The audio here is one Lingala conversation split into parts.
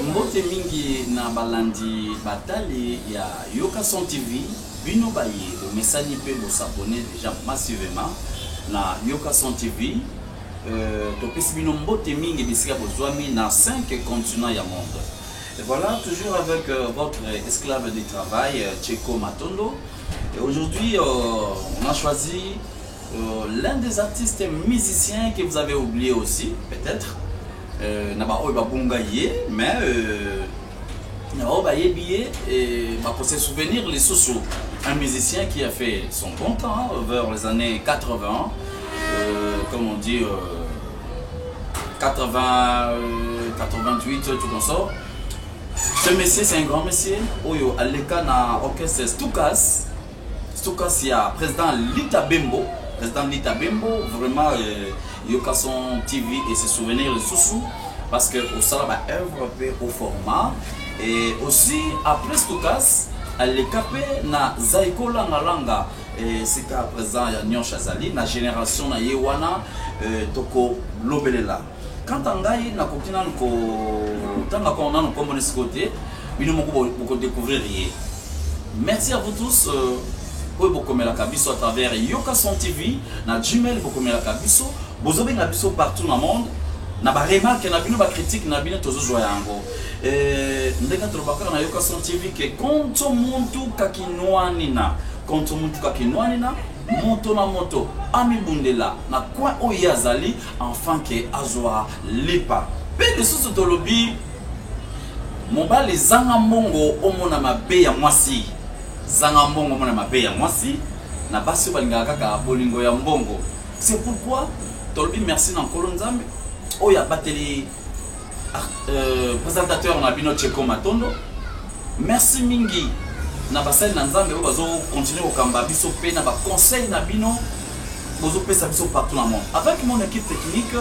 Mbote mingi na balandi batali ya Yokason TV bino baye au message pe bo s'abonner déjà massivement na Yokason TV to pesi bino mbote mingi bisika bozwami na 5 continents ya monde. Et voilà, toujours avec votre esclave du travail Tcheko Matondo. Et aujourd'hui on a choisi l'un des artistes musiciens que vous avez oublié aussi peut-être. Naba oyo babunga ye mais naba baye billet et pour se souvenir les sociaux, un musicien qui a fait son bon temps vers les années 80 comme on dit 80 88 tout comme ça. Ce monsieur c'est un grand monsieur oyo aleka na orchestre Stukas il y a président Lita Bembo vraiment Yokason TV et ses souvenirs de Soussou parce que au salon va œuvre au format et aussi après Stukas elle est capée na Zaiko Langa et c'est qu'à présent il y a Nyon Chazali na génération na Yewana Toko Lobelela quand angai na kokina ko tanga ko na ko mon côté bino moko découvrir rien. Merci à vous tous pour bokomela kabiso à travers Yokason TV na Gmail bokomela kabiso bozobe na biso partout dans le monde na ba remarque na bino ba critique na bino tozo joya yango ndeka tolobaka na Yokason TV ke konto muntu kakinwani na moto na moto ami bundela na coin oyazali enfant ke azwa lipa pe de sous tolobi mobali zanga mbongo omona mabe ya mwasi zanga mbongo omona mabe ya mwasi na basi balingaka kaka bolingo ya mbongo. C'est pourquoi tolobi merci na Kolonzambe oya bateli présentateur na bino Tcheko Matondo. Merci mingi na basali na Nzambe oyo bazo continuer okamba biso pe na ba conseil na bino bozo pesa biso partout dans le monde. Avec mon équipe technique,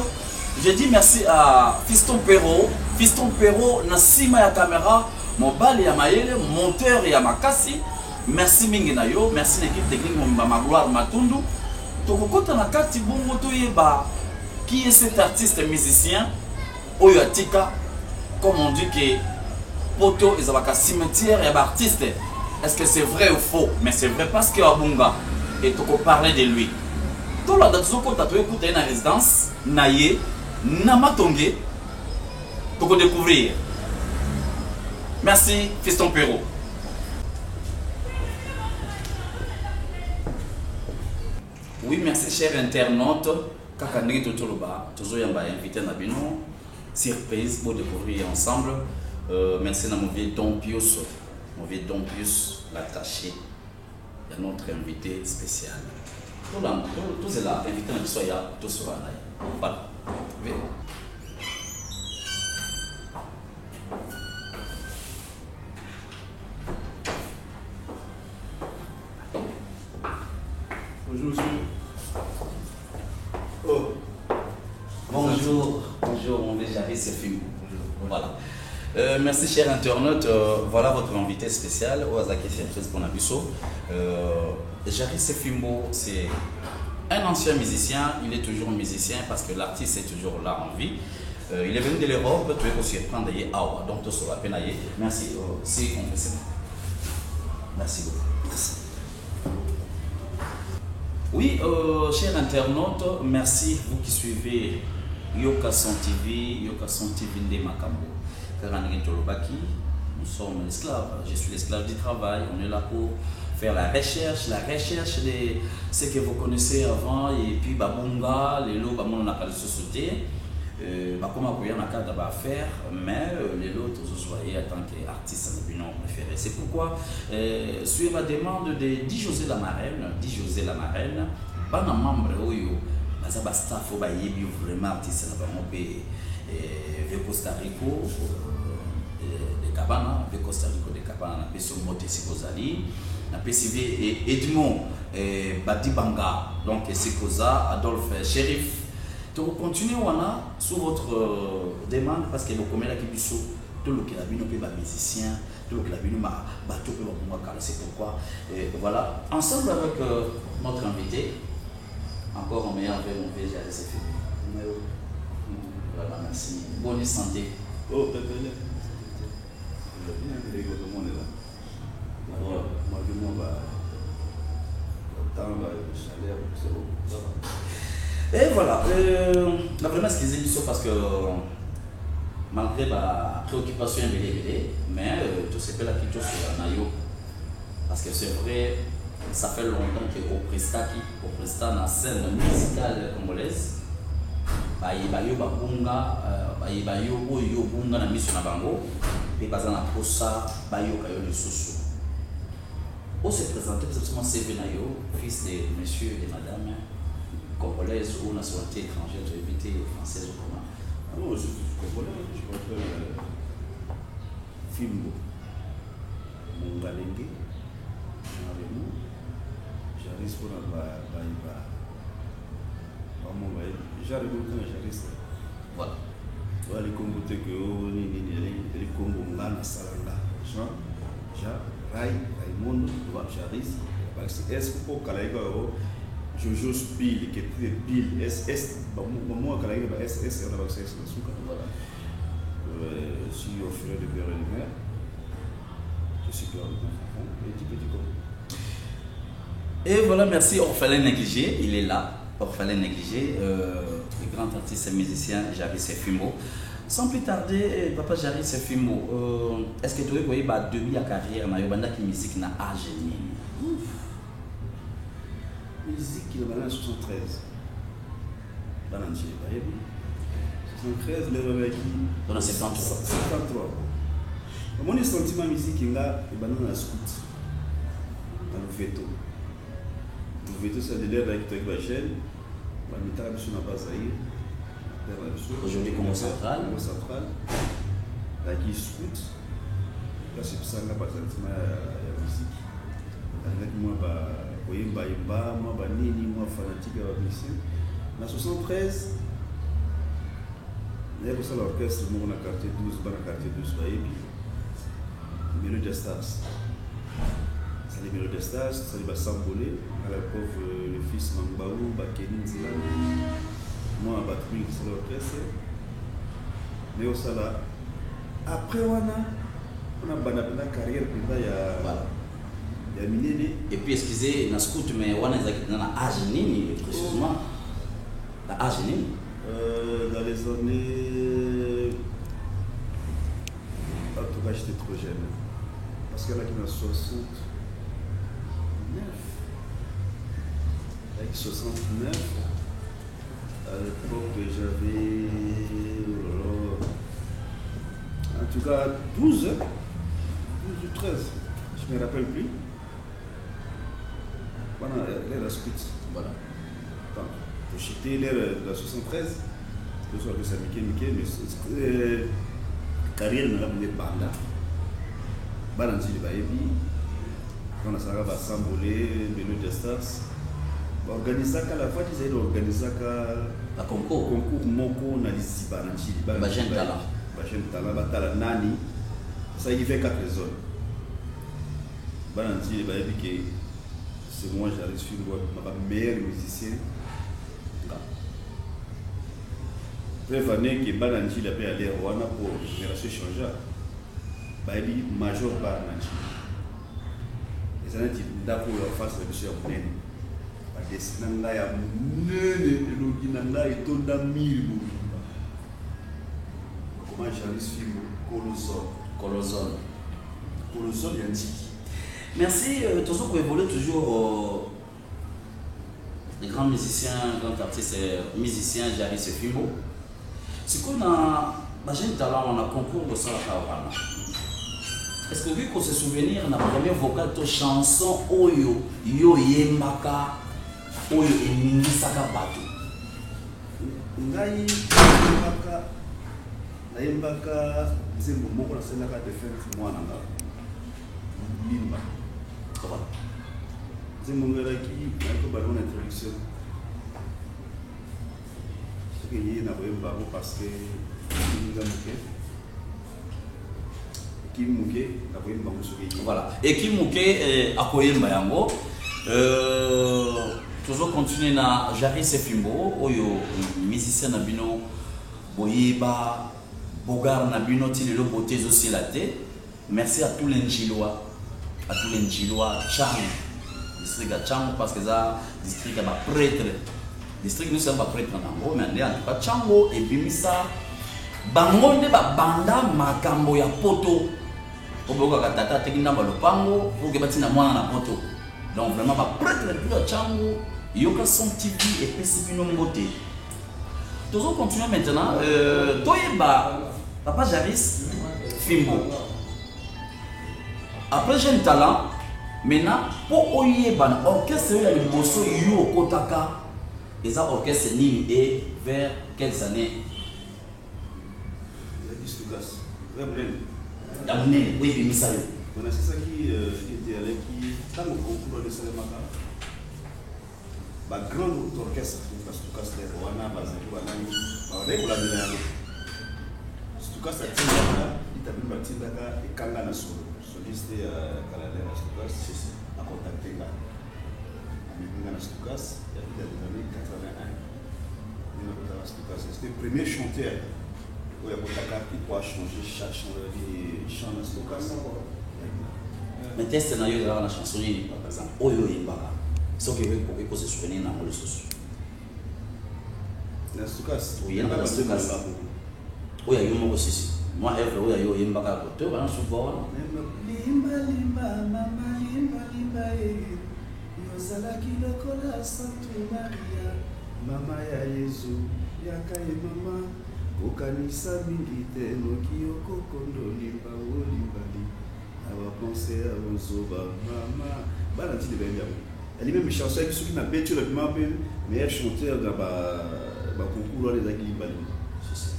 je dis merci à Fiston Perro na sima ya caméra, mobile ya mayele, monteur ya makasi. Merci mingi na yo, merci l'équipe technique ma gloire Matundu. Tokokota na kati bongo toyeba qui est cet artiste musicien oyo atika comme on dit que poto ezabaka cimetière ya ba artiste. Est-ce que c'est vrai ou faux? Mais c'est vrai parce que abunga et toko parler de lui. Tout la date zokota to écouter na résidence naye na matongé toko découvrir. Merci Fiston Perro. Oui, merci chers internautes. Kakandri Totoloba, toujours yamba invité na bino. Surprise pour découvrir ensemble. Merci à mon vieux Don Pius, l'attaché. Il y a notre invité spécial. Tout est là, invité à Soya, tout sera là. Voilà. Bonjour monsieur. Oh. Bonjour, on va gérer ce film. Voilà. Merci chers internautes, voilà votre invité spécial au Azaki Fiatrice Bonabiso. Jarry Sefimbo, c'est un ancien musicien, il est toujours musicien parce que l'artiste est toujours là en vie. Il est venu de l'Europe, tu es aussi prendre des Awa, donc tu seras penaillé. Merci, si on fait ça. Merci beaucoup. Merci. Oui, chers internautes, merci vous qui suivez Yokason TV de Makambo. Nous sommes l'esclave, je suis l'esclave du travail, on est là pour faire la recherche de ce que vous connaissez avant et puis babunga, les lots, on a pas de société, comment vous avez un cadre à faire, mais les lots, vous voyez en tant qu'artiste préféré. C'est pourquoi, sur ma demande de Di José la Marraine, bana membre oyo, bazaba staff au bayebi vraiment artiste na bango pe Costa Rico de Cabana, Costa Rico de Cabana, na peso moté Sikozali, na PCV et Edmond Badibanga, donc Sikoza, Adolphe Shérif. Donc continuez wana sur votre demande parce que vous comme la kibiso tout le que la bino pe ba musicien, tout le que la bino ma bateau pe ba kala, c'est pourquoi voilà, ensemble avec notre invité encore en meilleur avec mon VG à ces films. Voilà, merci. Bonne santé. Oh, Pépélé. Il y a tout le monde là. Moi, je m'en vais. Et voilà, la première ce qu'ils disent parce que malgré la préoccupation mais tout ce que la question sur la naïo parce que c'est vrai ça fait longtemps qu'au Presta dans la scène musicale congolaise bayo babunga bayo oyo bunga na mission na bango et baza na posa bayo kayo lisusu. On se présenter exactement CV Nayo, fils de monsieur et de madame congolaises ou nationalité étrangère, tu éviter française ou comment? Non, je suis congolais, je m'appelle Fimbo. Mon galengue, j'arrive pour la j'arrive voilà. Les Congo les Congo Ngana Salanga, Jean, Rai, Raymond, Charis, est-ce que pour Kalaïba, Jojo Spiel, qui est pile, SS, moi, Kalaïba, SS, on a accès à ce souka. Si on fait de beurre de mer, je suis clair de confond, et petit comme. Et voilà, merci Orphelin Négligé, il est là. Orphelin Négligé, le grand artiste et musicien Jarry Sefimbo. Sans plus tarder, papa Jarry Sefimbo, est-ce que tu vois que depuis la carrière, na yobanda qui musique na âge musique qui est en 73. Balanché, 73, le réveil qui. Dans 73. 73. Mon sentiment musique est là, et dans la scout. Dans le veto. Le veto, c'est de l'air avec la chaîne. La métal, je n'ai pas zaïr. Aujourd'hui, Congo central. Congo central. La qui scout. Là, c'est pour ça que par sentiment la musique. Avec moi, moi, moi, fanatique à la musique. En 73, il y a aussi l'orchestre, dans le quartier 12, dans le quartier 12, Mélodie Stars. C'est les Mélodie Stars, c'est les Bassambolé, à la pauvre le fils Mambaou, Bakeni Nzilan. Moi, à Batouille, c'est l'orchestre. Mais au Sala, après, on a une carrière, il y a. Et puis, excusez, na scout, mais on a âge nini, précisément. La âge nini. Dans les années. En tout cas, j'étais trop jeune. Parce qu'il y en a qui ont 69. Avec 69, à l'époque, j'avais. En tout cas, 12 ou 13. Je ne me rappelle plus. Voilà, l'air à scout. Voilà. Attends, pour chuter l'air de la 73, je sais que ça Mickey, mais carrière n'a pas de banda. Balanci de Bayebi, on a ça va s'emboler, Mélodie Stars. Organiser à la fois, ils ont organisé à concours. Concours Moko, on a dit Balanci. Bajen Tala. Bajen Tala, Batala Nani. Ça y fait 4 zones. Balanci de Bayebi, c'est moi, j'arrive sur ma meilleur musicien. Prévenez que Balanci a pu aller à Rwanda pour génération changer. Bayebi major Balanci. Les années qui d'abord face à monsieur Abnen. Dessinanga ya nene eloginanga etonda mili comment Jarry Sefimbo Colosol Yantiki. Merci, toujours pour évoluer toujours les grands musiciens, grands artistes, musiciens Jarry Sefimbo. C'est qu'on a Bajen Tala, on a concours de Salakawana. Est-ce que vous pouvez se souvenir de la première vocale de chanson Oyo Yo Yemaka Oyo Eningisaka Bato? Ngai Naimbaka Zembo Moko Nasenaka Defense Mwananga Limba. Zembo Ngaraki, Naiko Baron Introduction. Ce que y est n'a pas parce que Kim Mouké, voilà. Et Kim Mouké, à Koyemba Yango, toujours continuer na Jarry Sefimbo, oyo musicien na bino, boyeba, Bogar Nabino Tili le beauté aussi la tête. Merci à tous les Njilois. À tous les Njilois, Chang. District à Chang parce que ça, district à prêtre. District nous sommes pas prêtre en gros, mais en tout cas, Chango et Bimisa. Bango de banda makambo ya poto. Oboka katata tekinda balopango, pour que batina mwana na poto. Donc vraiment ba prêtre de Chango, yoka son TV et pesibino mbote. Nous allons continuer maintenant. Toyeba, Papa Jaris, Fimbo. Après j'ai un talent, maintenant pour Oyeba, orchestre il y a le bosso Yo Kotaka. Et ça orchestre Nîmes et vers quelles années? D'amener, oui, mais ça. On a c'est ça qui était avec qui, dans le concours de Salemaka, la grande orchestre, parce que c'est le Rwanda, Bazali, Wanani, avec la Milano. Stuka, ça tient là, il t'a vu bâtir là, et Kanga Nassau, soliste canadien à Stuka, a contacté là. À Stuka, il y a des années 81. C'était le premier chanteur. Il y a qui pourra changer chaque chant dans Stuka. Mais test na yo la chanson ni par exemple oyo yembaka so que pour que se souvenir na le soso na Stukas oui na Stukas oya yo moko sisi moi Eve oya yo yembaka ko to bana souvent limba limba mama limba limba yo zala kilokola Santa Maria mama ya Yesu yaka ye mama kokanisa mingi te noki okokondo limba olimbali. Penser à vos soba, maman. Bah, la petite belle. Elle est même chanson avec ceux qui n'a pas tué le meilleur chanteur dans le concours des Aguilles Bali. C'est ça.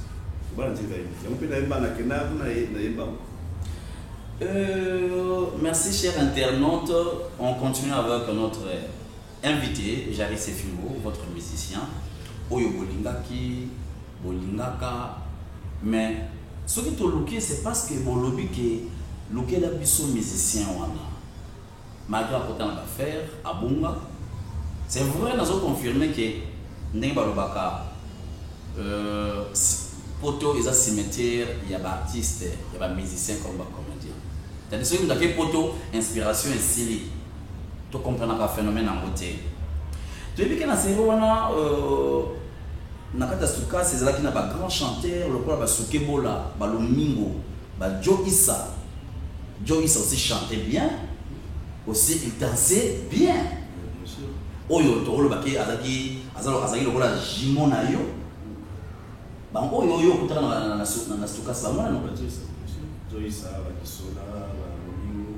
Bah, la petite belle. On peut aller à Kena, vous n'avez pas. Merci, chers internautes. On continue avec notre invité, Jaris Fimbo, votre musicien. Oyo Bolingaki, Bolingaka. Mais ce qui est loqué, c'est parce que mon lobby qui lequel a biso musicien wana malgré pourtant l'affaire à Bunga c'est vrai nous avons confirmé que ndenge balobaka poto eza cimetière il y a ba artiste il y a ba musicien comme ba comédien c'est-à-dire que ndake poto inspiration et sili to comprendre ka phénomène en beauté tu veux que na série wana na kata Stuka c'est là qui na ba grand chanteur le quoi ba Sukebola ba Lomingo ba Joe Issa. Joyce aussi chantait bien, aussi il dansait bien. Oyo tolo baki azaki le kola jimona yo. Bango yo kutana na Stuka sa mona no Joyce ba Kisola ba Lomingo.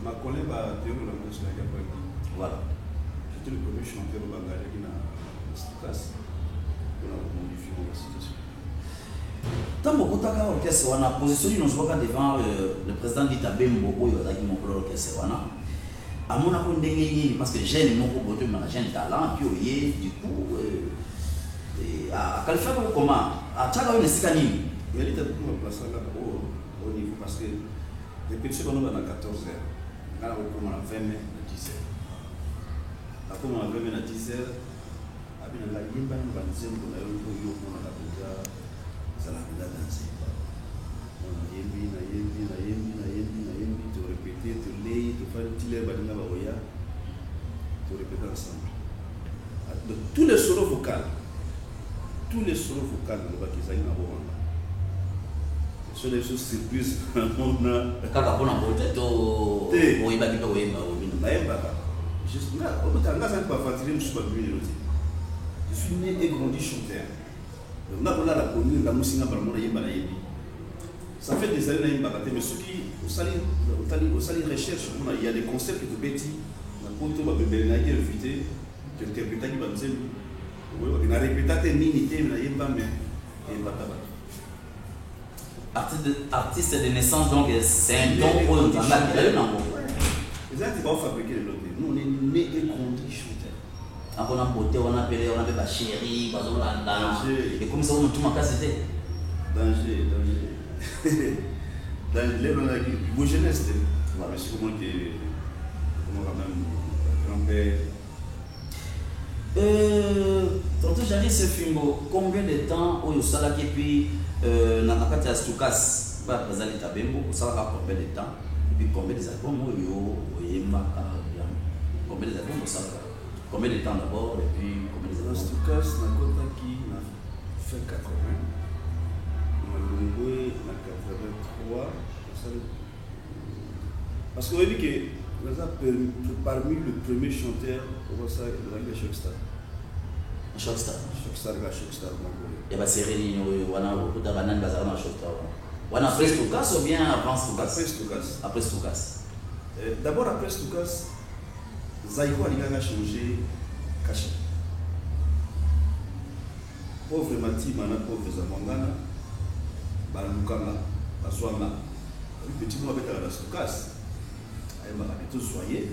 Ma collègue ba Théo la musique na Gabon. Voilà. J'étais le premier chanteur au Bangladesh qui na Stuka. On a modifié la situation. Tant que Kotaka orchestre wana positionné nous voit devant le président Lita Bembo oyo azaki mon orchestre wana amona ko ndenge nini parce que jeune moko boto na jeune talent puis oye du coup à qualifier comment à tchaka une sika nini mais Lita pour placer là au niveau parce que depuis ce qu'on a 14 heures on a au à 20 mai à 10 heures après on a 20 mai à 10 heures abina la yimba na banzembo na yo on a déjà ça la danser. On a yembi, tu répéter, tu lire, tu faire tu les badinga baoya, tu répéter ensemble. Donc tous les solos vocaux, on va qu'ils aillent na Rwanda. Ce sont des choses surprises. On a. Kaka pona bote to. Oyiba bito oyemba obino. Naemba. Juste là, on peut t'engager pas fatiguer nous pas bien l'autre. Je suis né et grandi chanteur. Donc là, on a la commune, la musique, ça fait des années, mais ceux qui au sali recherche, il y a des concepts qui te bêtis. On va te inviter, tu interprètes qui va nous aider. On a répété minité, mais il y a artiste de naissance, donc c'est un don pour nous. Les gens qui vont fabriquer les lots. Nous, on est né et grandi chanteur. On a beauté, on a appelé ma chérie, et comme ça on tout ma casse c'était danger. Dans les on a dit beau jeunesse, mais c'est comment quand même grand-père. Tonton Jaris Fimbo, combien de temps au Salaki puis na kati ya Stukas ba bazali tabembo ça va combien de temps et puis combien des albums yo oyemba combien des albums ça combien de temps d'abord et puis combien des albums Stukas na kota qui na fait 80 Malungwe na 83 parce que vous voyez que parmi le premier chanteur comment ça il Shockstar Shockstar il y a série wana okuta banani bazala na Shockstar wana après Stukas ou bien avant Stukas après Stukas d'abord après Stukas Zaïko a changé cachet pauvre Mati mana pauvre Zamangana balukanga baswanga petit mo avec la Stukas ay ma tout soyez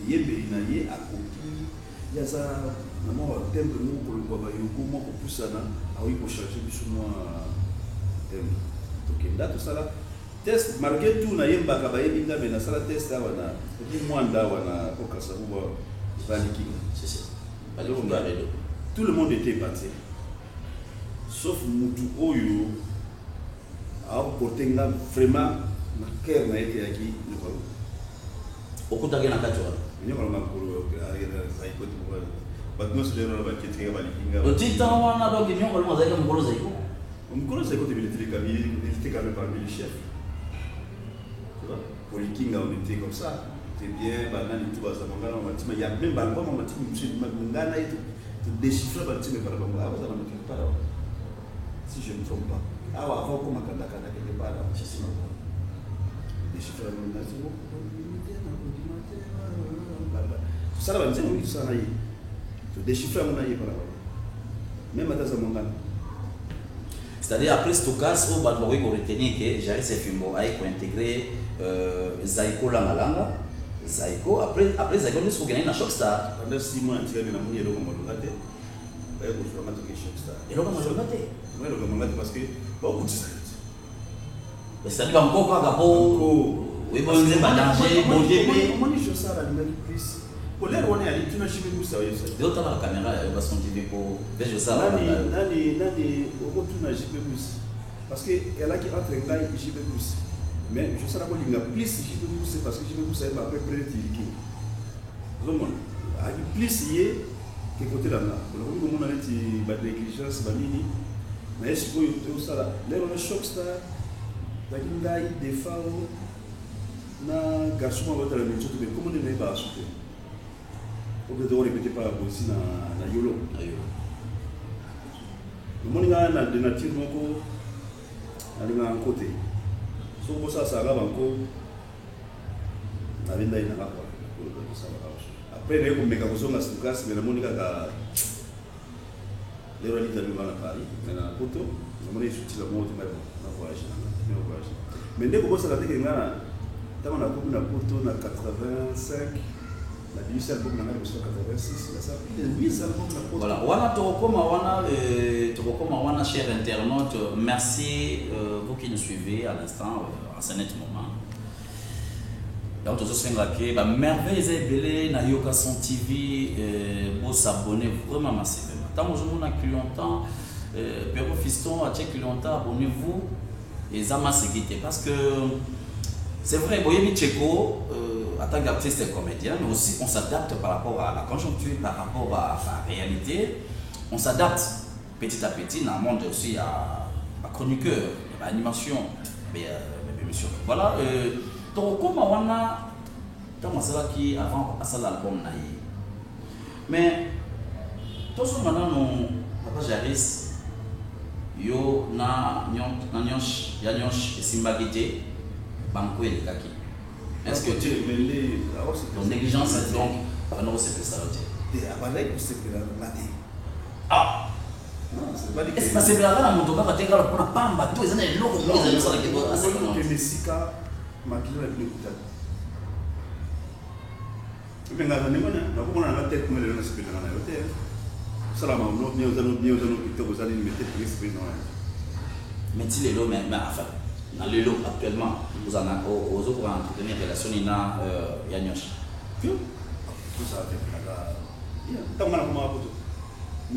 yebe na ye akoki ya za maman temple mo ko lo ba yo ko mo ko pusana awi ko changer biso mo to kenda to sala test malgré tout na yemba ka ba yebinga mais na sala test wana ni mwanda wana ko kasabuwa baliki c'est tout le monde était parti sauf Mutu Oyo a porté vraiment na cœur na été aquí le ko okuta gena katwa ni ko ma ko arrière sai ko to ba no se le ba kitinga balikinga le titan wana donc ni ko mo zaika mkolo zaiko mkolo zaiko te bilité kabili il était quand même parmi les chefs tu vois pour les kinga on était comme ça c'est bien banani tout ça mangana matima ya même balbo matima monsieur mangana et tout déchiffrer matima par rapport à ça on ne pas si je ne me trompe pas ah ouais avant comment kanda quelque part je sais pas déchiffrer matima ça va dire oui ça aille tu déchiffrer mon aille par là même à ça mangana c'est-à-dire après Stukas au bad boy ko retenir que Jarry Sefimbo a intégré Zaiko Langalanga Zaiko après Zaiko nous faut gagner na Shockstar pendant 6 mois tu gagnes na moni eloko molongate ba ko vraiment to Shockstar eloko molongate moi eloko molongate parce que beaucoup de ça c'est-à-dire ba mkoka gapo oui bon nzemba danger bon débé moni Shockstar a lingi plus pour l'air on est allé tu n'as jamais vu ça yo tala la caméra ya ba son TV pour vejo ça nani au tu n'as jamais vu parce que elle a qui entre là et jamais vu mais je sais pas qu'il y a plus si je peux pousser parce que je peux pousser à peu près tiliki zomon a plus yé que côté là on a dit ba négligence ba nini mais est-ce que yo ça là on a Shockstar bakinga des fao na garçon va la méthode mais comment ne pas sauter on peut répéter par aussi na yolo le monde na de nature moko ali na côté so ko ça va banco na venda ina kwa ko ça va après ne ko meka ko songa Stukas mais na monika ka le rali tabi bana Paris mais na poto na moni suti la moto mais na voyage mais ndeko bossa la teke ngana tama na ko na poto na 85 la deuxième album na ngalo 86 la ça les 8 albums na poto voilà wana wana chers internautes merci vous qui nous suivez à l'instant à ce net moment donc tout ça c'est que merveille et belé na yoka son TV pour s'abonner vraiment massivement tant que a clientant Pero Fiston a check clientant abonnez-vous et ça m'a sécurité parce que c'est vrai Boyemi Tcheko en tant qu'artiste et comédien, mais aussi on s'adapte par rapport à la conjoncture, par rapport à la réalité. On s'adapte petit à petit dans le monde aussi à chroniqueur, à l'animation. Mais bien sûr. Voilà. Donc, comme on a dans qui avant à ça l'album naïe. Mais tout ce maintenant nous papa Jarris yo na nyonch ya nyonch et simbagité banco et kaki. Est-ce que tu ton négligence est donc non c'est plus ça ah non c'est pas est-ce que c'est bien là mon toka bateka la pona pamba tout ezana eloko ko ezana ça ke asa ko ke mesika makilo ya kuta benga na nemana na ko mona na tête ko le na sepela na yote salama no ni ozano kitoko zali ni mette plus non mais ti lelo mais enfin dans le lot actuellement vous en avez aux autres pour entretenir relation ina yanyosh tout ça avec la tant on a comment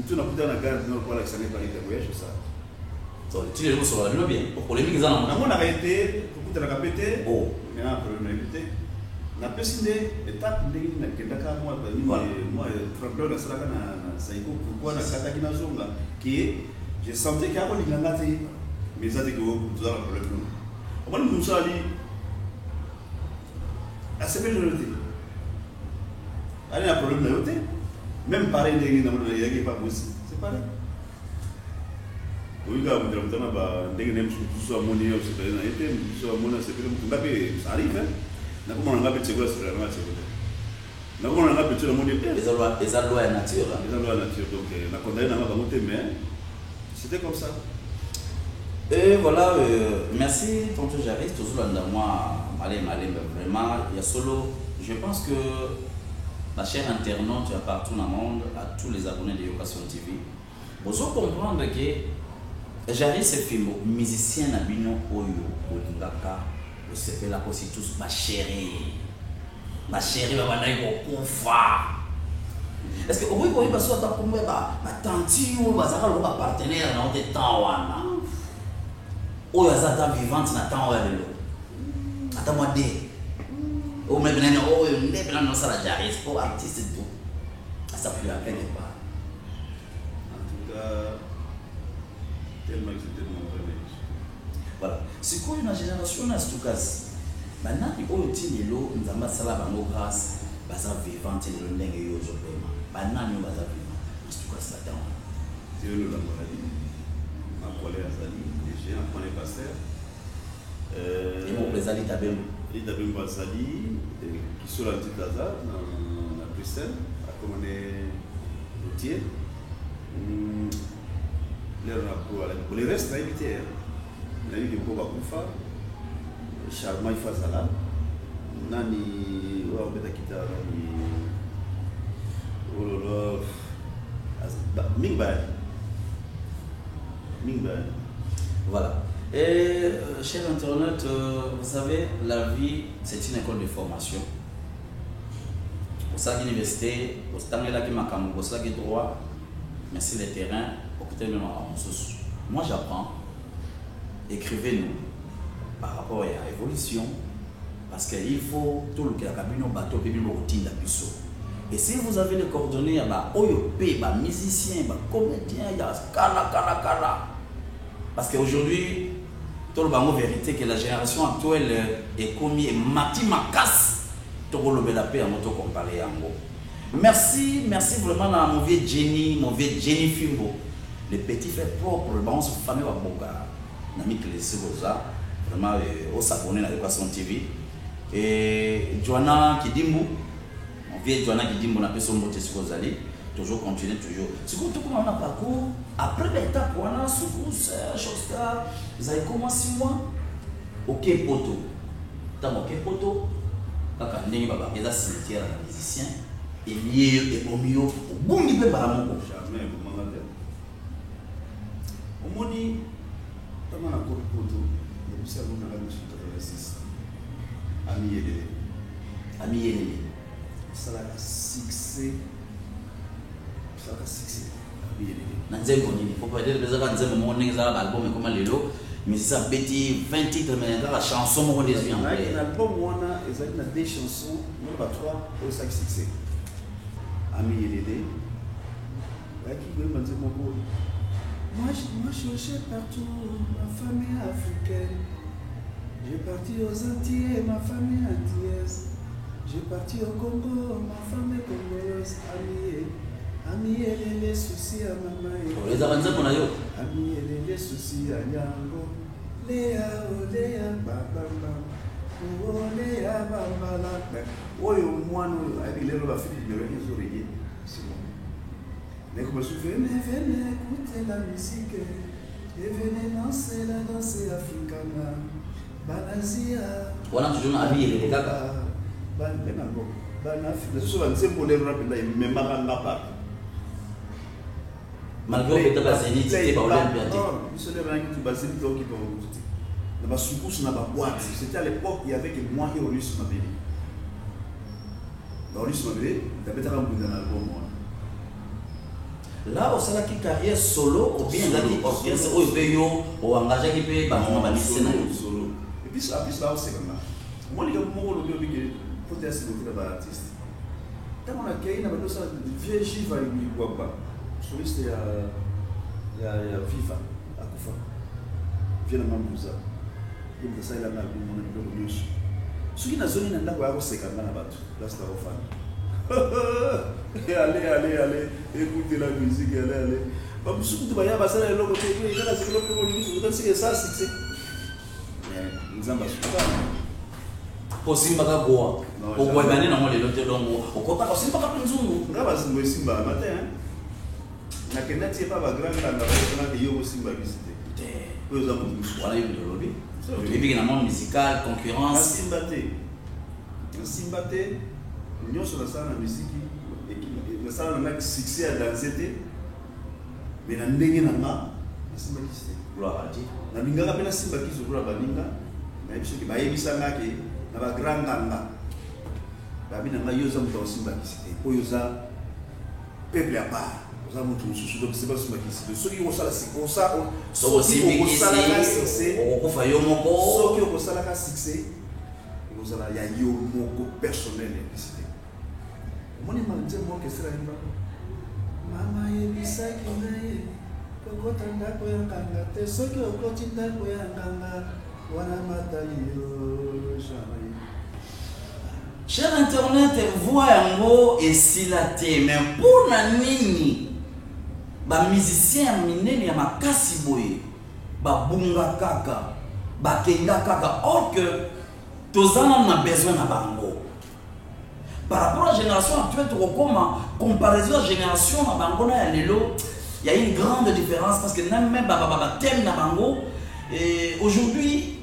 tu na kuta na gare no kwa la kisane kwa ile voyage ça Tu les sur la bien. Pour les mises en on a arrêté, pour la capété. Oh. Mais un problème évité. Na pesinde étape ndenge na kendaka moi moi trembleur na sala na saiko pourquoi na kataki na zonga qui je sentais qu'il y a un linganga te mais ça dit que vous avez un problème. On va nous ça ali à ce moment là allez un problème là même pareil ndenge na mona yaki pas possible c'est pareil. Oui gars vous devez entendre ba ndenge nem so amoni yo c'est na été so amona c'est que mbabe ça arrive hein. Na comment on a appelé ça sur la nature. Na comment on a appelé ça le monde les lois nature. Les lois nature donc la condamné n'a pas monté mais c'était comme ça. Et voilà merci tonton Jarry toujours là moi allez vraiment il y a solo je pense que ma chère internaute partout dans le monde à tous les abonnés de Yokason TV vous allez comprendre que Jarry c'est film musicien na bino oyo olingaka c'est là aussi tous ma chérie va est-ce que oui oui parce que t'as pour moi ma tante ou bazaka le partenaire dans des temps wana o ya zata vivante na temps wa lelo ata moi de o même nene o ne bela non ça la Jarry pour artiste tout ça plus la peine pas en tout cas tellement que c'était mon vrai. Voilà. C'est quoi une génération à ce cas? Maintenant, il faut utiliser l'eau, nous avons ça bango grâce, baza vivante le ndenge yo zopema. Maintenant, nous baza vivante. C'est quoi ça dans? C'est le la maladie. Ma colère Zali, j'ai un point pasteur. Et mon président Itabem. Itabem Zali, qui sont la petite hasard dans la Bruxelles, à commander routier. Les restes à éviter. Nani de Boba Kufa, Charma Ifazala, Nani Wabeta Kita, Mingba. Voilà. Et chers internautes, vous savez, la vie, c'est une école de formation. Au sein de l'université, au stade là qui m'a camé, au stade de droit, mais c'est le terrain, au côté de moi j'apprends. Écrivez-nous par rapport à l'évolution parce qu'il faut tout le que la cabine bateau routine et si vous avez les coordonnées OYOP, musicien, comédien, il y a kala parce qu'aujourd'hui tout le monde vérité que la génération actuelle est commis et mati makas tout le la paix à moto comparé à moi. Merci vraiment à mon vieux Jenny Fimbo les petits frères propres le bon se famille à Boga. Nami Klesi Boza, vraiment au s'abonner à Yokason TV. Et Joanna Kidimbu, mon vieux Joanna Kidimbu, on a fait son mot sur Ozali, toujours continuer, toujours. C'est comme tout comme on a parcours, après l'étape, on a Soukous, Choska, vous avez commencé moi, ok poto. Tant ok poto, quand on est baba, il y a cimetière à musicien, et lié et au milieu, au bon niveau par mon coup. Jamais, vous m'en avez. Au moni. Comment on a encore poto, le monsieur a voulu la mission 86. Ami Yelele. Ça l'a succès. Ami Yelele. Nanzé Koni, il faut pas dire que les gens disent mon nez à l'album et comment les lots, mais c'est ça petit 20 titres mais la chanson mon des yeux en vrai. L'album on a exactement des chansons, non pas trois, au sac succès. Ami Yelele. Ouais qui veut me dire mon beau. Moi, je cherchais partout, ma famille africaine. J'ai parti aux Antilles, ma famille antillaise. J'ai parti au Congo, ma famille congolaise. Ami, elle les soucis à maman. Les avantages qu'on a eu. Ami, elle les soucis à Nyango. Léa, Léa, Baba, oh, Léa, Baba, oh, moi, nous, avec les rois, les oreillers. C'est bon. Mais comme je venez écouter la musique et venez danser la danse africaine. Banazia. Voilà, toujours habillé les gars. Banabo. Banafri. Ce sont les pour les rapports là, mais maranga pas. Malgré que tu as passé n'était pas olympique. Non, monsieur le rangi tu basé qui peut écouter. Dans ma soukous na ba boîte. C'était à l'époque il y avait que moi et Olus Mabeli. Dans Olus Mabeli, tu avais un album moi. Là, au salaire qui carrière solo, ou bien là qui orchestre, ou bien ou engagé qui peut battre solo. Et puis là aussi, moi, les gars, moi, le gars, pour tester le artiste. Quand on a créé, on a ça vieille chiffre avec lui, quoi pas. Soliste, il y a Viva, à Koufa. Viens de Mamouza. Il me dit ça, il a mal, mon ami, le news. Ce qui n'a zone, il n'a pas c'est quand même là, c'est la fan. Allez, écoutez la musique, allez. Bah, vous souvenez, il y a pas ça, il y a l'autre côté, il y a ça, c'est ça, c'est mais ils en passent pas. Pour Simba Goa, pour Guayané, non, les lotés d'Ongo, au côté de Simba Kapinzungu. Là, parce que Simba, matin, na kenda tie pas grand là na yo Simba visiter. Peu za mo voilà il de lobby. Et puis dans le monde musical, concurrence. Simba te, nous sur la scène de musique et la scène na succès à danser mais na ndenge na ma Simba visiter. Gloire à Dieu. Na binga pena Simba ki zo gloire baninga. Na biso ki bayebisa ngaki na ba grand nganga. Ba bina ngayo za mto Simba visiter. Po yo za peuple à part. Donc c'est pas ce qui est ceux qui ont ça c'est ça aussi succès au fayo moko ceux qui ont ça la succès ils ont là ya yo moko personnel publicité mon ima nje mo que c'est là mama yebisa kinaye kokota ndako ya nganga te ceux qui ont kokoti ndako ya nganga wana mataliyo jamais. Cher internet, voix yango et si la te mais pour na nini ba musicien minene ya makasi boye ba bunga kaka ba kenga kaka or que tozana na besoin na bango par rapport à la génération actuelle tu comment comparaison à la génération na bango na lelo il y a une grande différence parce que même ba thème na bango et aujourd'hui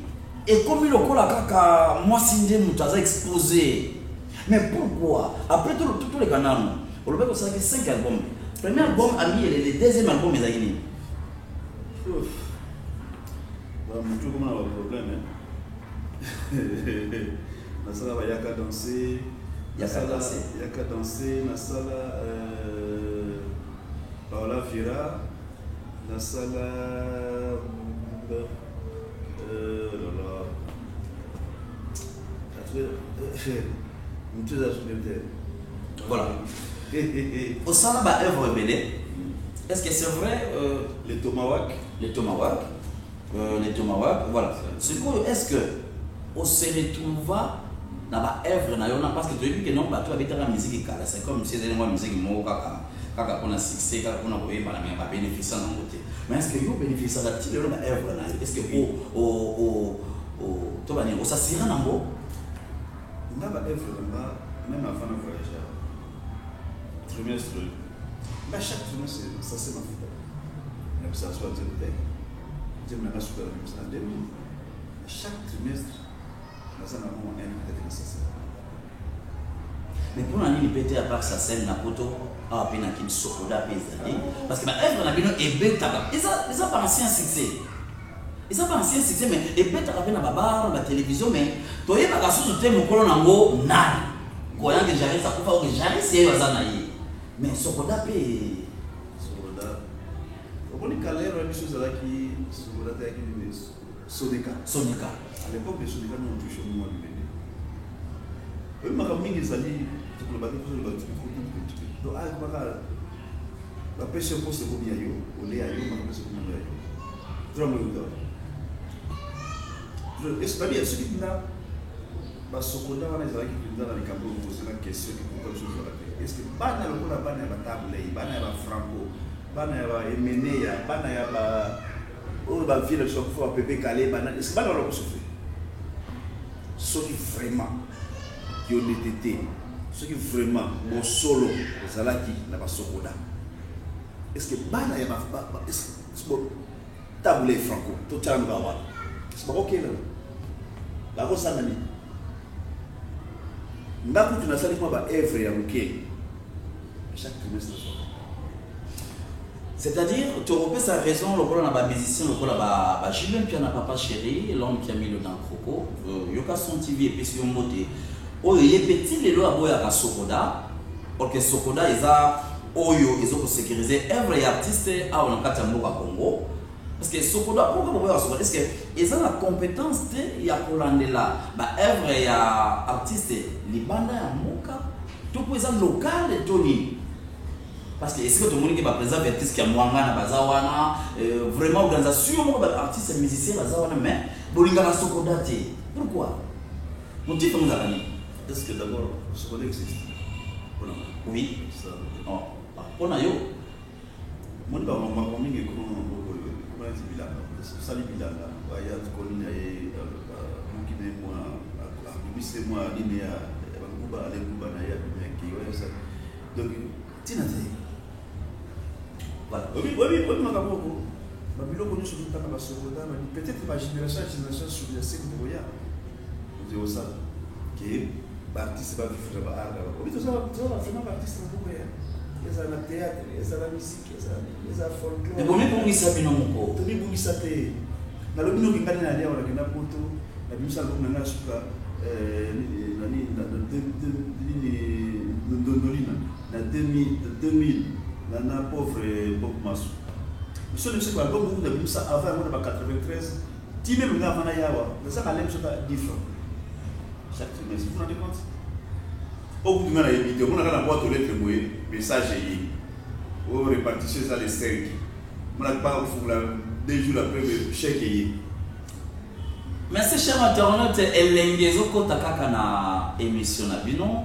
et comme il okola kaka moi sinde mutaza exposé mais pourquoi après tous les canaux on le fait comme ça que 5 albums. Premier album ami et le deuxième album est gagné. Comment on a un problème na sala ba yaka danser na sala Paola Fira na sala voilà. Au sein de la œuvre rebelle, est-ce que c'est vrai les Tomahawk, voilà. Est-ce que on se retrouve dans la œuvre parce que tu as vu que non, tu as la musique c'est comme si c'était une musique quand on a succès, quand on a bénéficié dans côté. Mais est-ce que vous bénéficiez de la œuvre? Est-ce que vous s'assirez dans le dans la œuvre même avant de voyager. Trimestre, mais chaque trimestre, ça c'est ma fille. Même ça soit chaque trimestre, nous avons un ça. Mais pour l'année, il peut être à part sa scène, na poto, à peine à qui sokoda paysanne, parce que ma œuvre n'a pas été bête. Ils ont pas ancien succès. Ils ont pas ancien succès, mais et bête à peine à babar, la télévision, mais toi il y a pas quelque chose de thème au colon nango nan. Quoi que j'arrive ça pour faire que j'arrive c'est bazanaï. Mais sokoda paye. Sokoda. Au bon calère une chose là qui sokoda t'as qui Sonika. À l'époque de Sonika nous on touchait moins de bébé. Eux ma famille ils allaient pour le bateau pour le bateau. Donc ah quoi la pêche pour ce qu'on y a eu, on est à eu ma pêche pour moi. Drôle de je c'est-à-dire ce qui n'a pas sokoda on est allé qui dans les campagnes poser la question de pourquoi chose là. Est-ce que bana le kuna bana ya table bana ya franco bana ya emeneya bana ya ba on va vivre chaque fois pépé calé bana est-ce que bana le souffrir ceux qui vraiment qui ont été ceux qui vraiment au solo zalaki na ba sokoda est-ce que bana ya ba est-ce que table franco to tanga wa c'est pas OK là la cosa nani ndaku tunasali kwa ba œuvre ya mke chaque trimestre. C'est-à-dire, tu repères sa raison, le rôle d'un musicien, le rôle d'un Julien qui a un papa chéri, l'homme qui a mis le dans le croco, il y a son TV et puis sur le moté. Oh, il est petit, les lois à boire à Sokoda, parce que Sokoda, ils ont oyo ils ont sécurisé œuvre et artiste à on a Congo parce que Sokoda est-ce que ils ont la compétence de ya kolandela ba œuvre et artiste libanda ya moka tout pour exemple local et toni parce que est-ce que tout le monde qui va présenter artiste qui a mwanga na bazawana vraiment organisation mo ba artiste musicien bazawana mais bolinga na Sokoda te pourquoi motif nous a gagné est-ce que d'abord Sokoda existe oui on a yo mon ba mama mingi ko comment c'est bilanga sali bilanga ya kolina e mukine moi akubise moi linéa bakuba ale kuba na ya ki wa ça donc tina te voilà oui makaboko babilo ko nyuso tutaka basokoda mais peut-être ma génération sur la scène de Boya on dit ça que artiste va vivre ba art là oui tout ça vraiment artiste na Boya les a la théâtre les a la musique les a folklore mais bon pour ngisa bino moko to bi ngisa te na lo bino ngani na leo na poto na bimsa ko na suka nani na 2000 na pauvre Bob Masu monsieur le secrétaire beaucoup de bimsa avant moi na 93 ti même nga fana yawa na ça kalem soka différent chaque trimestre vous vous rendez compte au bout de la vidéo on a la boîte aux lettres message au répartition ça les 5 on n'a pas pour 2 jours après le chèque merci cher internaute elengezo kota kaka na émission na bino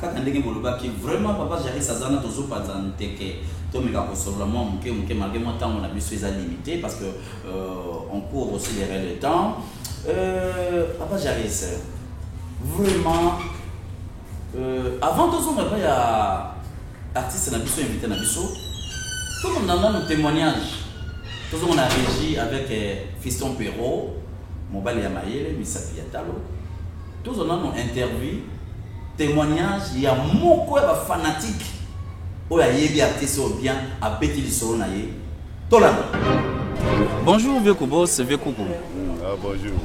kaka ndenge boloba ki vraiment papa Jaris azana tozo panzante ke to meka ko solo moi muke malgré moi temps on a biso est limité parce que on court aussi derrière le temps papa Jaris vraiment avant de on pas ya artiste na biso invité na biso tout le monde dans nos témoignages tout on a régi avec Fiston Perrault Mobali ya Mayele Misapi ya Talo tout on a nos interviews témoignages il y a moko ya fanatique oya yebi artiste ou bien a petit solo na ye tolanda bonjour vieux Koubos vieux Koubou bonjour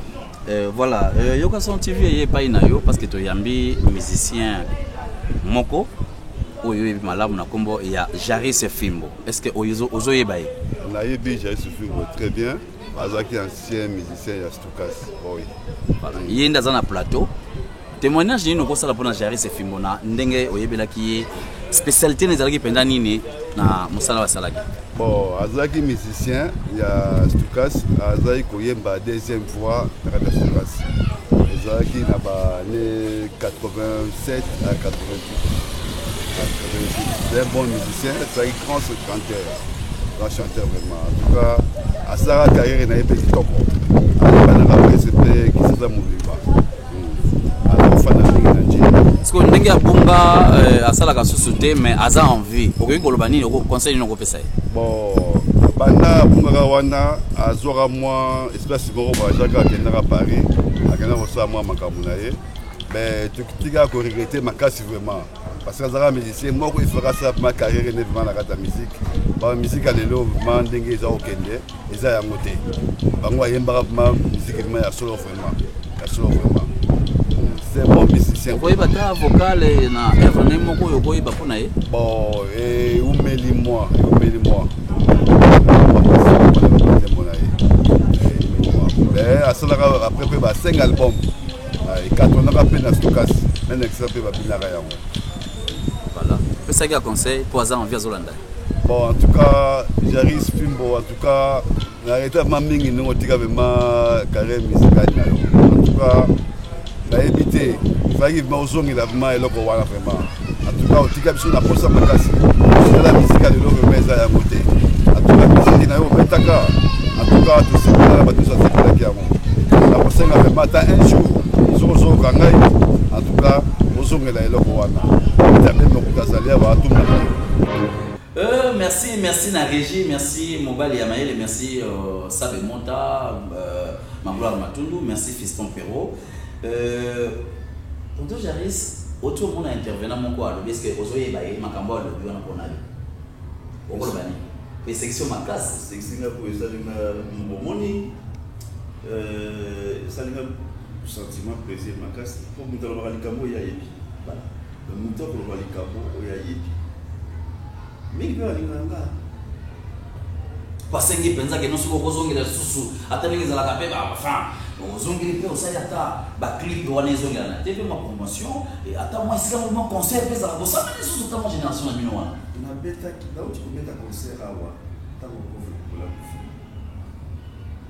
voilà, Yokason TV est pas inayo parce que tu yambi musicien moko oyo malamu na kombo ya Jaris Fimbo. Est-ce que ozo yebaye? Na yebi Jaris Fimbo très bien. Azaki ancien musicien ya Stukas. Oui. Voilà, yenda za na plateau. Témoignage ni noko sala pona Jaris Fimbo na ndenge oyebelaki spécialité nezalaki penda nini na musala wa salaki. Bon, azaki musicien ya Stukas, azaki koyemba deuxième fois na Stukas. Azaki na ba ne 87 à 88. C'est un bon musicien, c'est un grand chanteur vraiment. En tout cas, à sa carrière, il n'a pas été top. Est-ce que ndenge abunga asalaka susute mais aza envie okoki koloba nini conseil nini okopesa ye bon banda abungaka wana azwaka mwa espèce moko bajaka akendaka Paris akendaka kosala mwa makambo na ye mais tokitika koregrete makasi vraiment parce que azalaka musicien moko ifaka sa ma carrière ne vraiment na kati ya musique ba musique ya lelo vraiment ndenge eza kokende eza yango te bango ayembaka ma musique vraiment ya solo vraiment c'est bon musicien. Vous voyez, bata vocal na œuvre ne moko yo koyi ba pona ye. Bon, umeli moi. Mais à cela après ba 5 albums. Et 4 on a peine à Stukas. Même exemple ba binara yango. Voilà. C'est ça qui a conseil pour avoir envie à Zolanda. Bon, en tout cas, Jaris Fimbo, en tout cas, arrêtez ma mingi non tika vraiment carré musical. En tout cas, la éviter. Il fallait que je me vraiment et vraiment. En tout cas, au tika biso na posa makasi. La musique de l'homme mais à côté. En tout cas, musique na yo betaka. En tout cas, tout ça là ba tout ça c'est qui avant. La posa na vraiment un jour. Zo kangai. En tout cas, ozongela eloko wana. Tambe mokukazalia ba tout merci na régie, merci Mobali ya Mayele, merci Sabe Monta, Mangloire Matundu, merci Fiston Perrault. Tonton Jaris, autour mon intervenant mon quoi, parce que ozoye baye makambo le biona konali. Okolobani. Et section ma classe, section pour ça le moni ça le sentiment plaisir ma classe pour monter le likambo ya yebi. moto koloba likambo oyo ayebi mingi mpe balinganga pasengi mpenza ke nosoki okozongela lisusu ata ndenge ezalaka mpe bafin ozongeli mpe osali ata baclip wana ezongela na te mpe ma promotion ata mwa esika moma concert mpe ezalaka bosala lisusu ata mwa génération na bino wana nabetaki nauti kobeta concert awa ntango kovi kola kofi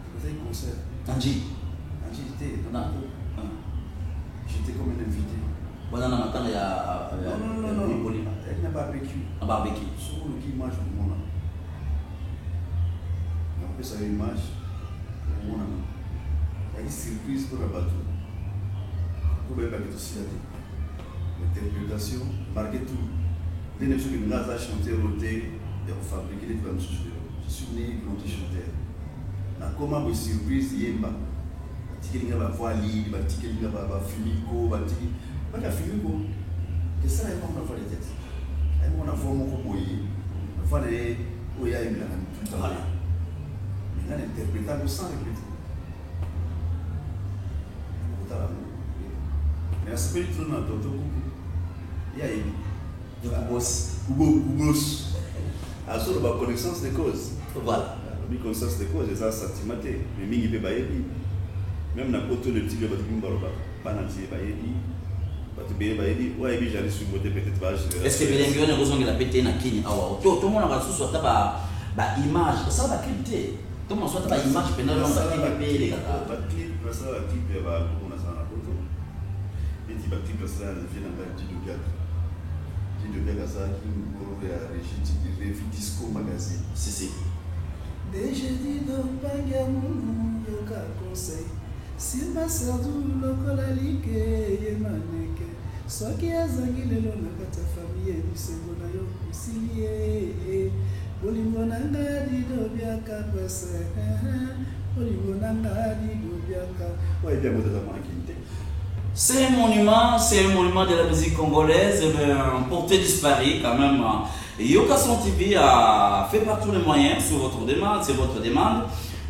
ebetaki concert anji te j'étais comme un invité wana na matanga ya Nipolina na barbecue soko loki image komona napesa yo image omonana yaki surprise mpona bato po bayebaki tosila te interprétation marqué tout ndenge soki nga aza chanteur o te ya kofabrike neti bamosusu lelo je suis né volonté chanteur nakoma boye surprise yemba batikelinga bavoix libre batikelinga bafiliko batiki baka filiko kesala yemba mona voix de tête ayemba mona voix moko boye voix de oyo ayembelaka tout le temps mais nga na interprétable sans répéter otala mais asepeli tino na toto kuku ye ayebi Kubos. Alors, la connaissance des causes. Voilà. La connaissance des causes, c'est un sentiment. Mais mingi pe bayebi. Même na poto le petit le bateau baroba. Pas nanti bayebi. Bateau bayebi. Ouais, bi j'allais sur côté peut-être pas. Est-ce que Belengue on a besoin de la péter na Kenya awa? Tout le monde a besoin soit ba image. Ça va clipter. Tout le monde soit ba image pendant on va clipper les gars. Ba clip, ça va clip ba on a ça na poto. Et ti ba clip ça vient dans la petite gars. De Nagasaki, ou à Régis Disco Magazine. Si. Déjà dit donc pas gamin, yoka conseil. Si ma sardou lokola like yemaneke. Soki azangi lelo na kata famille du seconda yo kusilie. Bolingo nanga di do biaka pese. Bolingo nanga di do biaka. Ouais, bien moi dans ma qualité. C'est un monument de la musique congolaise, porté disparu quand même. Yokason TV a fait par tous les moyens sur votre demande,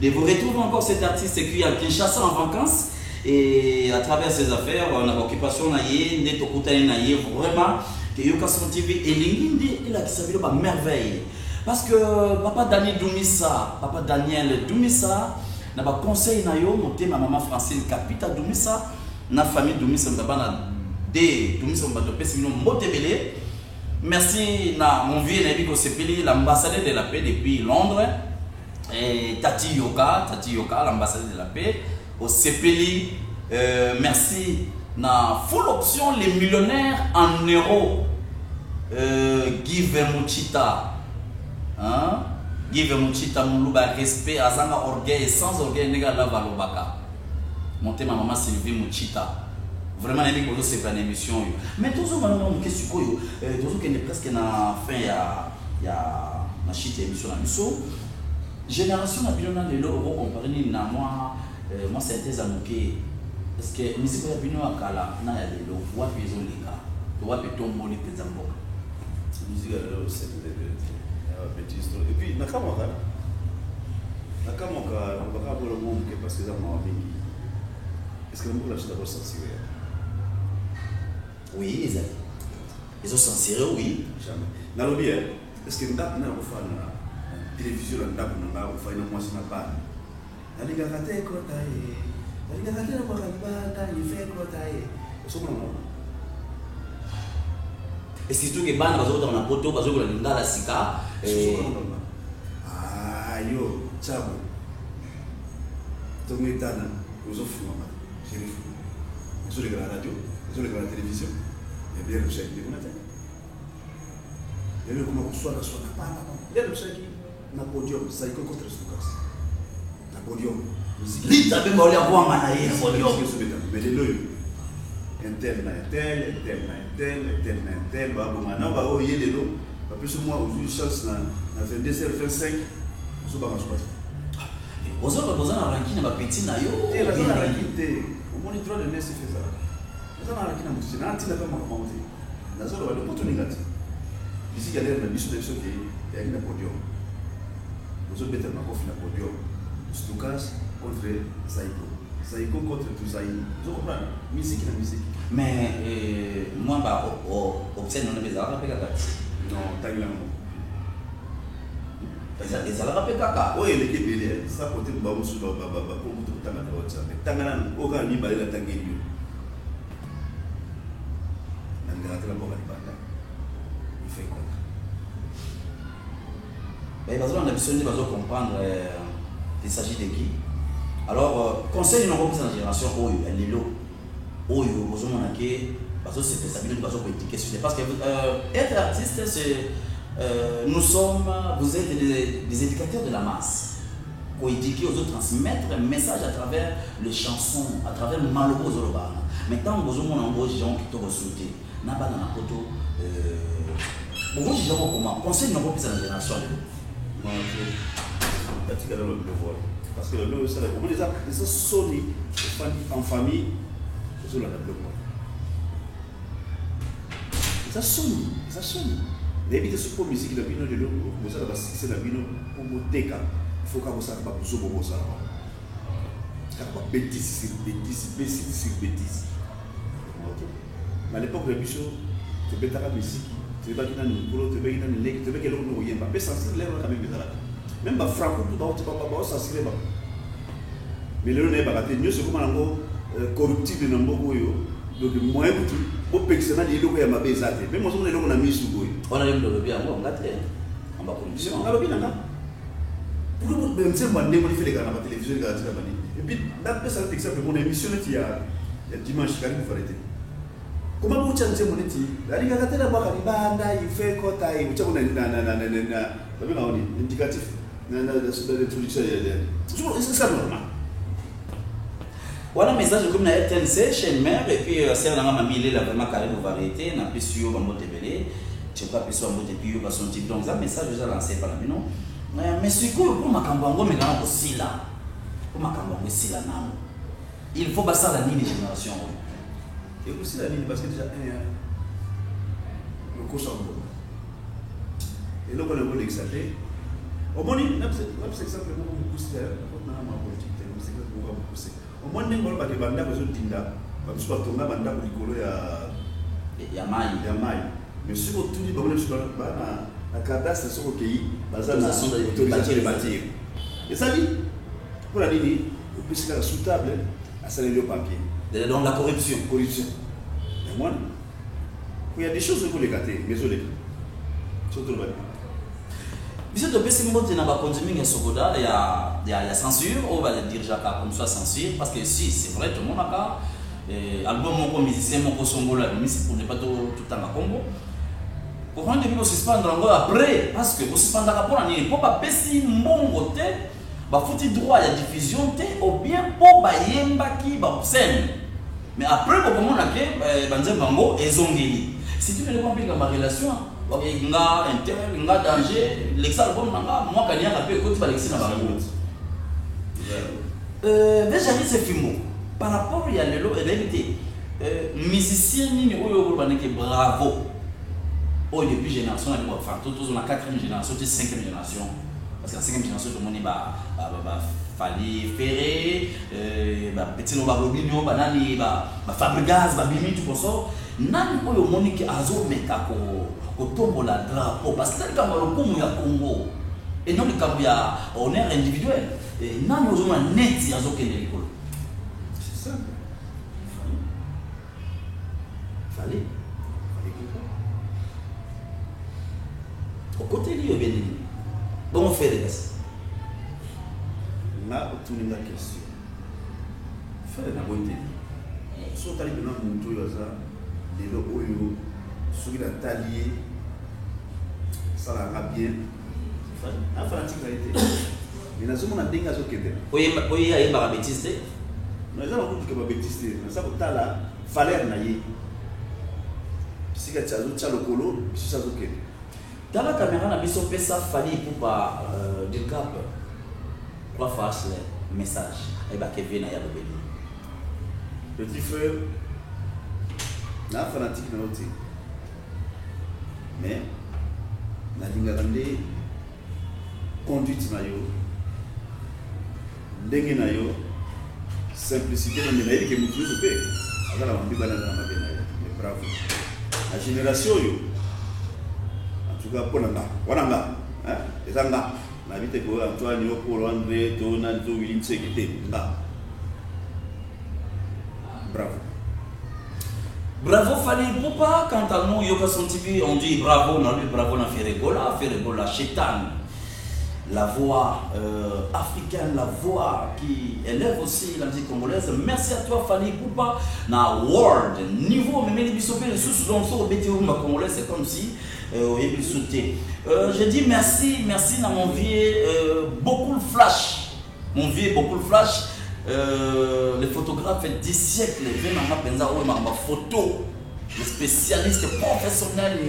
de vous retrouver encore cet artiste qui est à Kinshasa en vacances et à travers ses affaires, on a l'occupation vraiment que Yokason TV est l'ingindi et la qui s'appelle pas merveille. Parce que papa Daniel Doumissa n'a pas conseil na yo monter ma maman Francine Capita Doumissa. Na famille Doumissa Mbabana de Doumissa Mbadope Simino Motebele. Merci na mon vieux Nabi Kosepeli, l'ambassadeur de la paix depuis Londres. Et Tati Yoka, l'ambassadeur de la paix. Au Sepeli, merci na full option les millionnaires en euros. Guy Vermuchita. Hein? Guy Vermuchita, mon louba respect, azanga orgueil et sans orgueil, nega la valobaka. Monter ma maman Sylvie Mouchita. Vraiment, il y a c'est pas une émission. Mais tout ça, on qu'est-ce que tout ça qui est presque na fin ya na chite émission na biso. Génération na bilona de l'euro comparé na moi synthèse amoké. Est-ce que musique ya bino akala na ya lelo wa pizo leka. To wa peto moli pezambo. Musique ya lelo c'est petit histoire. Et puis nakamoka on va pas le monde parce que ça m'a envie. Est-ce que vous l'avez d'abord censuré? Oui, ils ont censuré, oui. Jamais. Nalobi, est-ce que nous avons fait la télévision, nous avons fait une moitié de la Nali gagate kotaye. Nali gagate na bakamba, ni fait kotaye. Est-ce que non? Et surtout que bana bazo dans la poto, bazo la linga la sika. Ah yo, chabo. Tometana, vous offrez maman. Sur la radio, sur la télévision, il y a bien le chèque de matin. Il y a le comment on soit là, il y a le chèque, na podium, ça y est contre Stukas. Na podium, musique. T'as même allé avoir un anaïs, podium. Mais les lois, intel, bah bon, maintenant, bah oh, il y a des lots. Plus ou moins, aujourd'hui, chance, na 22h25, on se bat en choix. Vous avez un ranking à petit naïo. Et la zone à ranking, on est trop de laisser faire ça. La zone à ranking, c'est un petit peu monté. La zone à l'opportunité. Ici, il y a l'air de mission de ceux qui est un podium. Nous avons besoin d'un podium. Stukas contre Zaiko. Ça y contre tout ça. Vous comprenez? Musique la musique. Mais moi, observe non les arabes kaka. Non, t'as eu Les arabes kaka. Oui, l'équipe est ça côté de Babou sur Baba pour tout le temps à WhatsApp. Tangana, aucun ni balé la tangué. Nangana la boka ni banda. Il fait quoi? Mais parce qu'on a besoin de comprendre il s'agit de qui. Alors, conseil de la génération, elle est là. Oyo, parce que c'est ça, parce que être artiste, c'est vous êtes des éducateurs de la masse. Pour éduquer aux autres, transmettre un message à travers les chansons, à travers le malheureux aux Olobana. Mais tant que vous avez des gens qui te ressortent, n'a pas dans la photo. Pourquoi je dis comment conseil de la génération. Parce que le ça les sonné en famille sur la table. Ça sonne. Les bits de musique de bino de l'eau, vous savez, c'est la bino pour motéka. Il faut qu'on s'arrête pas pour ce bon ça. Car pas bêtise. Mais à l'époque de Bichot, tu peux faire la musique, tu peux faire une boulot, tu peux faire une leg, tu peux faire l'eau noyée, mais sans ça, l'air quand même bien là. Même pas franco tout dans tu pas ça c'est pas. Mais le n'est pas raté, mieux c'est comme un corruptible dans beaucoup yo. Donc moi au personnel il est là ma bezate. Même moi on est là on a mis sous boy. On a le bien on a très on va corruption. On a bien là. Pour le même c'est moi ne fait les gars la télévision les gars ça va dire. Et puis d'après ça exemple mon émission il y a dimanche quand vous arrêtez. Comment vous changez mon état? La ligue a tellement pas banda il fait quoi taille vous changez na indicatif. C'est ça normal. Voilà message comme na RTNC chez mère et puis c'est là ma mille la vraiment carré de variété na plus sur va monter belé je pas plus sur monter puis va son type donc ça message déjà lancé par la non mais ce que pour makambango mais là aussi là pour makambango aussi là non il faut passer la ligne de génération et aussi la ligne parce que déjà le coach et là on va l'exagérer. Au moins, c'est simplement beaucoup pousser ma politique, c'est beaucoup pousser. Au moins, on va pas de banda besoin d'inda, parce que on a banda pour l'école ya mai. Mais si vous tout dit bon sur la cadastre sur le pays, basé sur l'autorisation de bâtir. Et ça dit, pour la ligne, on peut se faire sous table à salir le papier. Donc la corruption. Mais moi, il y a des choses que vous les gâtez, mais je les surtout le bâtiment. Monsieur de PC Mbote n'a pas continué à Sogoda, il y a censure, on va le dire Jacques comme ça censure, parce que si c'est vrai, tout le monde a album mon musicien, mon Songola, mais c'est pour ne pas tout le temps à Congo. Pour un début, vous suspendre après, parce que vous suspendez rapport à il faut pas PC Mbongo, bah foutu droit à la diffusion, ou bien pour Bayemba qui va observer. Mais après, pour comment on a fait, Banzem Bango et Zongeli. Si tu ne comprends pas ma relation, ok, il y a danger, l'exalbum, moi, quand il y a un peu de temps, il y a un peu déjà, c'est film. Par rapport à l'évité, musicien, bravo. Depuis génération, enfin, tous la 4e génération, 5e génération. Parce que la 5e génération, tout le monde Fali Ferré, Petit Nova Robinho, Banani, Fabregas, Bimi, tout ça. Nani oyo moniki azomeka ko tombola drapeau parce que quand on komo ya Congo et non le kambu ya honneur individuel et nani ozoma neti azokende likolo c'est ça fallait au côté lié bien bon on fait des gars na otuninga question faire na bonne so tali bena muntu yoza lelo oyo soki na tali salaka bien afanatique été mais nazomona ndenge azokende oye ayembaka bêtise te naza nakutuka babétise te naza kotala valeur na ye bisika ti azotya lokolo bisusu azokende tala caméra na biso pesa fali pupa dilcap kwa face le message ayebaka evena ya lobeli petit frère na fanatique na oti mais nalingaka nde conduite na yo ndenge na yo simplicité na menaire que mutu zo pe azala mambiba na mabena mais bravo la génération yo en tout cas pour nga wana nga hein ezanga na vite ko Antoine Paul André Tona to William Sekete nga bravo. Bravo Fali Poupa, quant à nous, Yoka Son TV, on dit bravo, non, bravo, na Ferregola, Chétan, la voix africaine, la voix qui élève aussi la musique congolaise. Merci à toi Fali Poupa, na world, niveau, mais les bisopés, les sous-sous-dons, au BTO, ma congolais, c'est comme si, il sauté. Je dis merci, à mon vieux, beaucoup de flash, les photographes des siècles, ma photo, les spécialistes professionnels,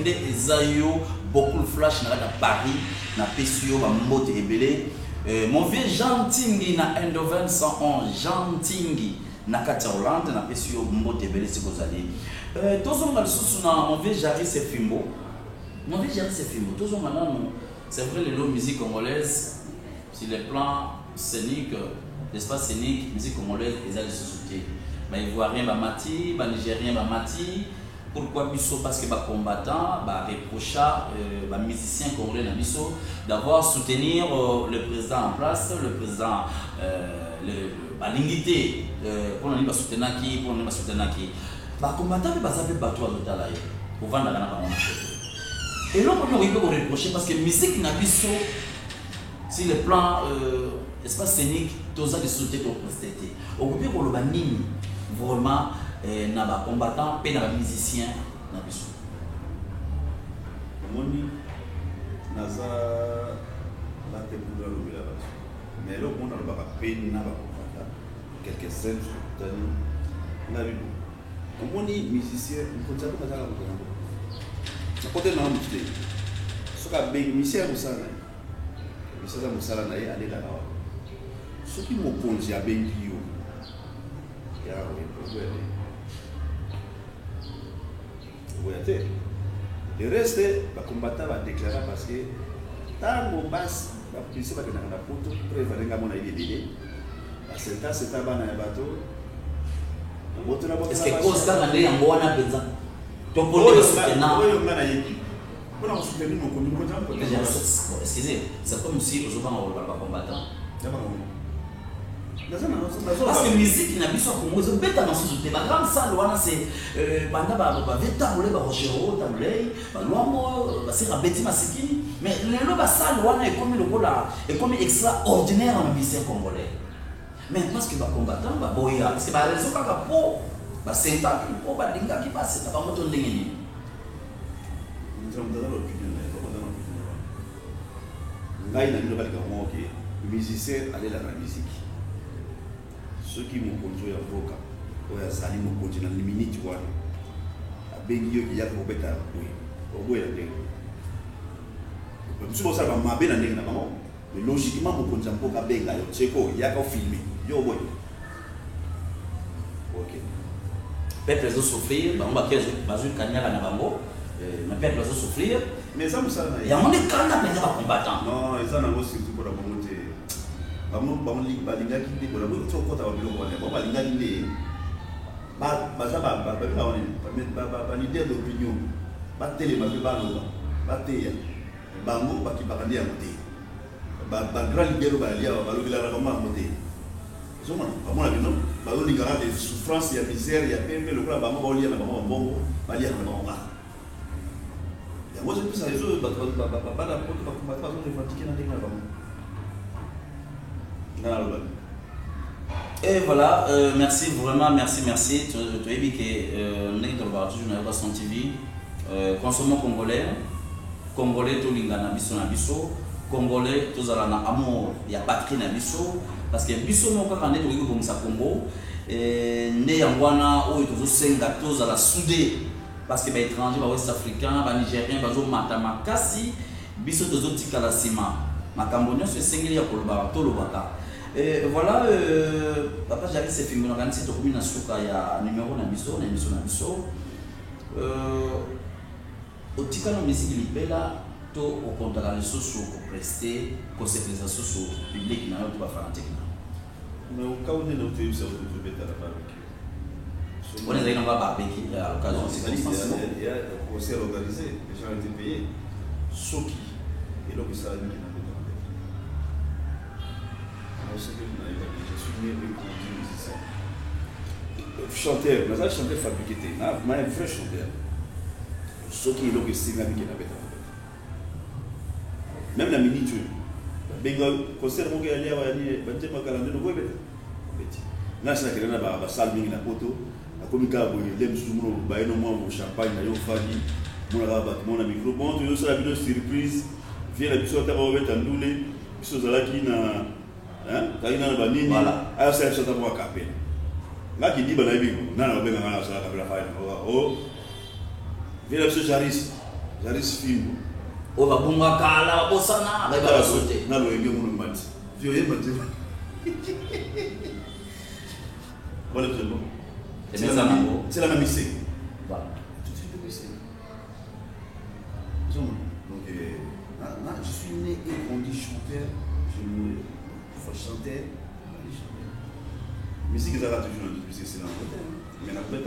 beaucoup de flash à Paris, na PSU, ma moto et belé. Mon vieux Jean Tingi na Eindhoven 111, Jean Tingi na Katia Hollande, na PSU, moto et belé, c'est que vous allez. Mon vieux Jarry Sefimbo, c'est vrai, les lots musique congolaise, sur les plans scéniques. L'espace scénique, musique congolaise, les ailes de société. Les Ivoiriens, les Mati, les Nigériens, les Mati. Pourquoi Bisso? Parce que les combattants reprochent les musiciens congolais d'avoir soutenir le président en place, le président, l'ingité pour nous soutenir qui, pour nous soutenir qui. Les combattants ne peuvent pas faire bateau à l'hôtel pour vendre la gana. Et là, on peut reprocher parce que la musique n'a pas sur le plan espace scénique, tous les sociétés pour prester. On peut dire que le vraiment na combattant, et na musicien, na biso. Moni, naza la théorie de la base. Mais là, on a le baba peine na combattant. Quelques scènes, na vu. Moni musicien, on peut dire que naza la combattant. Ça peut être na muté. Ce qu'a bien musicien au sana. Musicien au sana na y aller là. Ce qui me conduit à bien bio. Le reste, les combattants vont déclarer parce que tant qu'on passe, la police va donner la photo, prévenir à mon avis, c'est un bateau. Est-ce que Costa a dit en bonne appétit? Ton excusez, c'est comme si aux autres on ne combattant. Parce que la musique n'a pas de choses. Les grandes salles, c'est pendant mais les salles est comme extraordinaire en musicien congolais. Mais parce que les combattants, parce que les raisons pour c'est un peu pour les qui passent, c'est pas mon tour de gagner. Le musicien allait dans la musique. Ceux qui m'ont conduit à Voka, ou à Salim m'ont conduit dans les minutes, quoi. À Bengio, il y a un peu de temps. Au bout de la guerre. Je pense que ma belle année, mais logiquement, mon conduit à Voka Benga, c'est quoi? Il y a qu'à filmer. Yo, boy. Ok. Peuple les souffrir, on va faire un cagnac à Nabambo. Mais peuple les souffrir. Mais ça, ça, il y a un cagnac mais pas combattant. Non, ça n'a pas surtout pour la monter. Balinga qui dit que la moto au côté de l'eau, balinga qui dit, l'idée d'opinion, télé, télé, bango, qui va aller à monter. Grand libéro, la maman à monter. Comme on a vu, non, il y a des souffrances, il y a des misères, il y a peine, le grand maman va lire la maman bongo, va lire la maman. Moi, je pense que les autres, et voilà, merci vraiment, merci. Tu as dit que nous avons toujours son TV. Consommons congolais, tout l'ingana biso na biso, congolais, tous à amour, il y a patrie na biso, parce que biso non pas quand on est comme ça Congo, né en wana ou tous senga tous à la soudé, parce que les étrangers, les Ouest Africains, les Nigériens, les Matamakasi, biso tous autres Kalasima, Makambonio c'est singulier pour le bar, tout le baka. Voilà, papa j'avais ces films, on a organisé toute une souka, il y a un numéro na biso, au tika no musique libella, to au contact les sociaux pour prester, pour se présenter sur public na yo to ba fanatique na. Mais au cas où on est dans le service de bêta la barbecue. On est dans la barbecue, il y a l'occasion de il y a un concert organisé, les gens ont été payés. Soki, et donc ça a mis dans le temps. Je suis né avec un musicien. Chanteur, mais ça chanteur fabriqué, mais un vrai chanteur. Soki, il y a aussi un même la minute, le concert où il y a un calendrier de Webet. Là, c'est que là, la salle de la photo, la comica, l'aime sous mon champagne, la famille, mon micro. Bon, tu as la vidéo surprise, viens la vidéo à Webet en doulé, puis aux alaki na banini, alors c'est ça pour capé. Là qui dit bah là il n'a pas besoin de ça la faire. Oh, viens la vidéo Jaris film. Oh, va bunga kala, bosana, va pas sauter. Non, le bien mon mat. Vieux est battu. Voilà tout le monde. C'est la même ici. Voilà. Tout de suite ici. Donc, je suis né et grandi chanteur. Je faut chanter. Musique, ça va toujours dans musique, c'est l'angleterre. Mais après,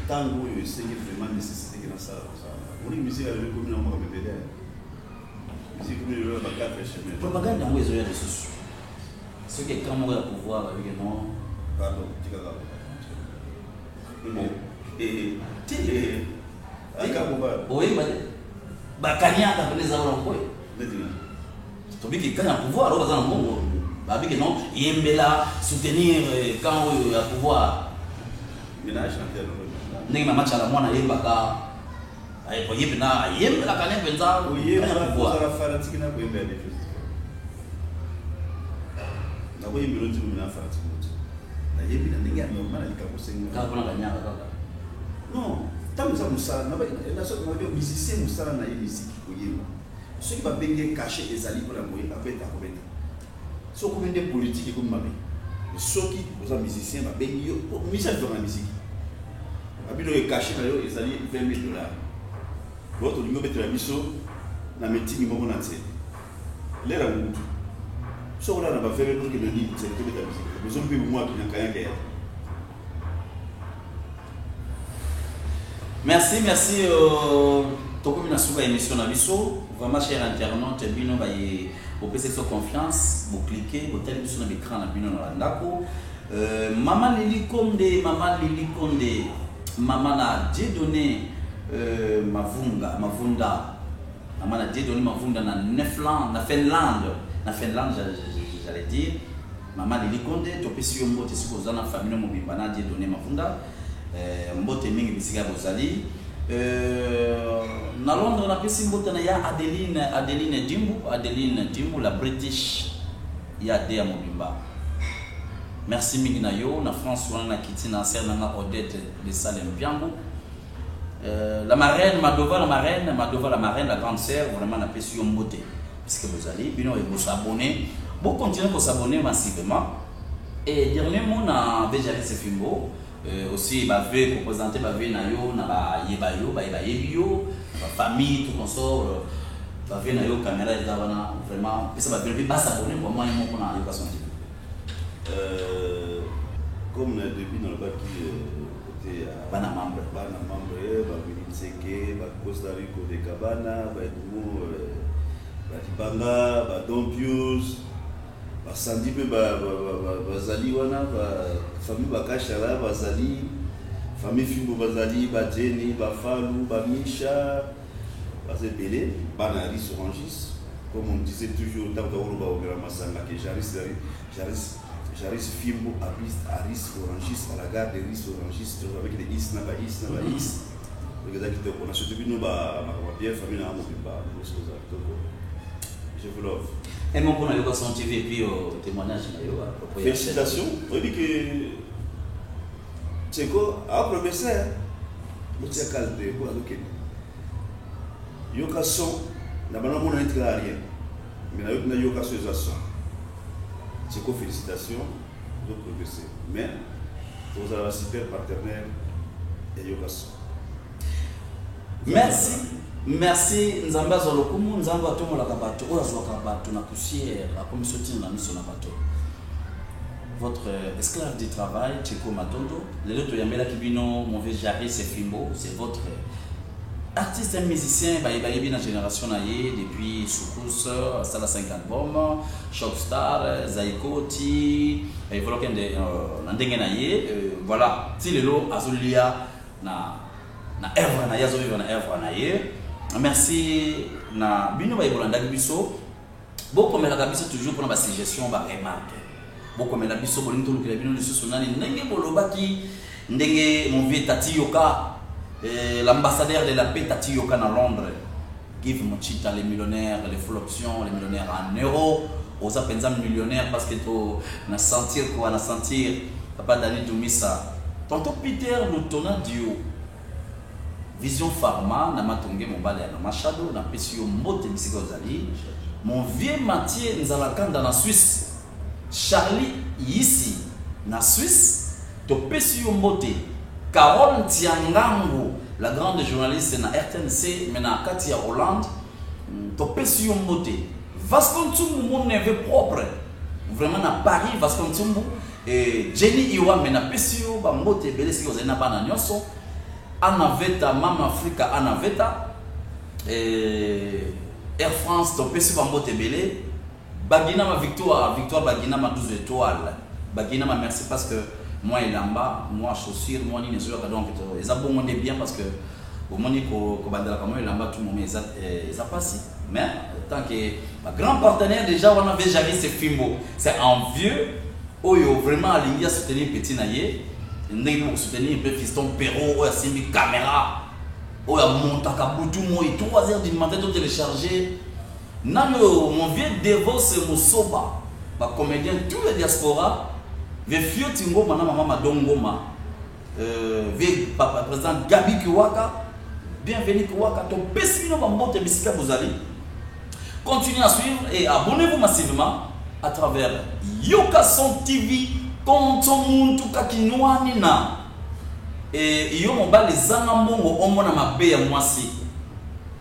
tango, c'est vraiment nécessité que dans ça. On est musique avec le commun, on va me péder. Musique comme le bagage fait chemin. Propagande dans les réseaux sociaux. Ce qui est quand même le pouvoir, évidemment. Pardon, tu vas voir. Et oui, bakanya kabisa wana kwa. Tobiki kana pouvoir au bazana mongo. Babiki non, yembela soutenir quand il a pouvoir. Ménage chanteur. Ningi mama chala mwana yembaka. Ay ko yembena yembela kana penza. Oui, pouvoir la fanatique na ko yembela des choses. Na ko yembela tu na fanatique. Na yembela ningi ya normal ikakosenga. Ka kuna kanyaka kaka. Non, tant ça musala na ba na so na musicien musala na musique koyeba. Ceux qui va baigner caché les alliés pour la moyer abeta kobeta. So comme des politiques comme mabe. Ceux qui aux musiciens va baigner Michel dans la musique. Abino est caché na yo les alliés $20,000. L'autre lingo betela biso na meeting moko na tse. Lera mutu. So on a ba faire que le livre c'est que la musique. Nous sommes plus moi qui n'a rien qu'à. Merci. Toko mina suka émission na biso. Vraiment cher internaute bino ba ye au PC sur confiance, vous cliquez, vous allez sur l'écran na bino na ndako. Maman Lili Konde, maman na Dieudonné Mavunda. Maman na Dieudonné Mavunda na Finlande, j'allais dire. Maman Lili Konde, topesi yo mbote siko zana famille mobimba na Dieudonné Mavunda. Mbote mingi bisika bozali. Na Londres na pesi mbote na ya Adeline Dimbu, la British ya Dea Mobimba. Merci mingi na yo na France wana kiti na ser na Odette de Salem Biango. La marraine Madova, la grande sœur, vraiment na pesi yo mbote parce que bozali bino et vous abonner, vous continuez à s'abonner massivement. Et dernièrement na Béjaris Fimbo aussi va présenter na yo na ba yebayo ba yebio ba famille tout consort va na yo caméra et wana vraiment ça va bien pas s'abonner pour moi mon na éducation comme depuis dans le bac qui était bana membre ba Binseke ba Costa Rica de Cabana ba Dumo ba Tibanga ba Dompius ba Sandy ba Zali wana ba famille Bakashara bazali famille Fimbo bazali ba Jenny ba Falou ba Misha ba Zebele ba Naris Orangis comme on disait toujours tant qu'on va au grand Massanga que Jaris Fimbo Aris Orangis à la gare de Ris Orangis avec des is na ba is le gars qui te connaît surtout nous ba bien famille na Mobimba je vous l'offre. Et mon bon avec son TV et puis au témoignage là. Félicitations. On dit que c'est quoi à professeur. Vous êtes calme quoi donc. Yoka son na bana mona intérêt rien. Mais na yoka son. C'est quoi félicitations au professeur. Mais vous avez un super partenaire et yoka son. Merci nzamba zolokumu nzamba atomo la kabato ola zwa kabato na poussière la commission na miso na bato votre esclave du travail, Tcheko Matondo. Les autres, Yamela Kibino, mon vieux Jarry, c'est Fimbo, c'est votre artiste et musicien, il y a une génération depuis Soukous, Sala 5 albums, Shockstar, Zaiko, Ti, voilà, si le lot, Azulia, na Evra, na Yazo, na Evra, na ye. Merci, na Bino Baïbolanda Bisso. Beaucoup de la Bisso toujours pour la suggestion, va remarquer. Beaucoup de la Bisso, pour l'interview, que les Bino de Sussunani, Nenge Bolobaki, Nenge, mon vieux Tati Yoka. L'ambassadeur de la paix Tati Yoka à Londres, Give Mochita, les millionnaires, les full options, les millionnaires en euros, aux appenzam millionnaires parce que tu na sentir quoi, na sentir, papa Dani Doumissa. Tonton Peter, nous tournons du Vision Pharma, na matongé mon balai na Machado, na Pessio Mote Msigozali, mon vieux Mathieu Nzalakan dans la Suisse, Charlie ici, na Suisse, to Pessio Mote. Carole Tiangango, la grande journaliste na RTNC, mais na Katia Hollande, topé sur Mote. Vascontumbu, mon neveu propre, vraiment na Paris, Vascontumbu, et Jenny Iwa, mais na Pessio, Mote, Belesi, Ozena Bananyoso, Anaveta, Mama Africa, Anaveta, Air France, topé sur Mote Belé, Bagina ma victoire, Bagina ma 12 étoiles, Bagina ma merci parce que moi il lamba, moi chaussures, moi ni les autres donc ils ont bon bien parce que au moment où bandela comme il lamba tout le monde ils a passé mais tant que ma grand partenaire déjà on avait jamais ce Fimbo c'est un vieux oyo vraiment aligné à soutenir petit naïe ndenge pour soutenir un peu fiston Perrault ou à Simbi caméra ou à montaka boutou moi 3h du matin de télécharger nano mon vieux Devo c'est Mosoba ma comédien tous les diaspora Vefio Tingo, maman Madongoma, papa président Gabi Kiwaka, bienvenue Kiwaka, ton Pessino Bambote Bissika Bouzali. Continuez à suivre et abonnez-vous massivement à travers Yokason TV, Kontomuntu Kakinouanina. Et yo mon bal les Anambongo, on m'a ma paix à moi si.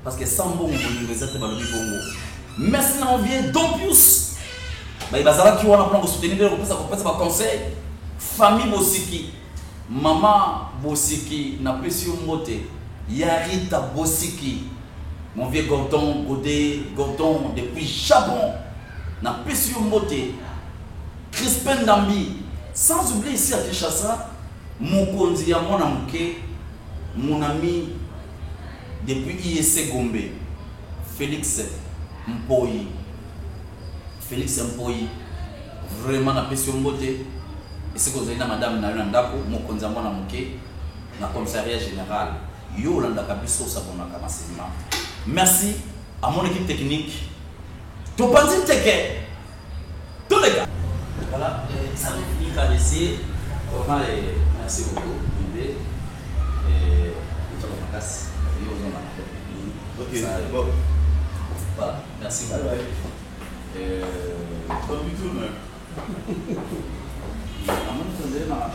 Parce que sans bon, vous êtes Balobi Bongo. Merci à envier Dompius. Il va savoir qui va apprendre à soutenir le conseil. Famille Bosiki, maman Bosiki, n'a pas su monter. Yarita Bosiki, mon vieux Gordon, Gordon depuis Chabon, n'a pas su monter. Crispin Dambi, sans oublier ici à Kinshasa, mon conduit à mon ami depuis IEC Gombe, Félix Mpoyi. Félix Mpoyi, vraiment na passion beauté. Et c'est que vous avez madame Nandako, mon konzamon na mouké, na commissariat général. Yo landa kabiso sabona kamassima. Merci à mon équipe technique. Tu penses que tous les gars. Voilà, ça va finir par laisser. Merci beaucoup. Et nous allons en casse. Ok, bon. Voilà, merci beaucoup. Comme du tout, mais voilà.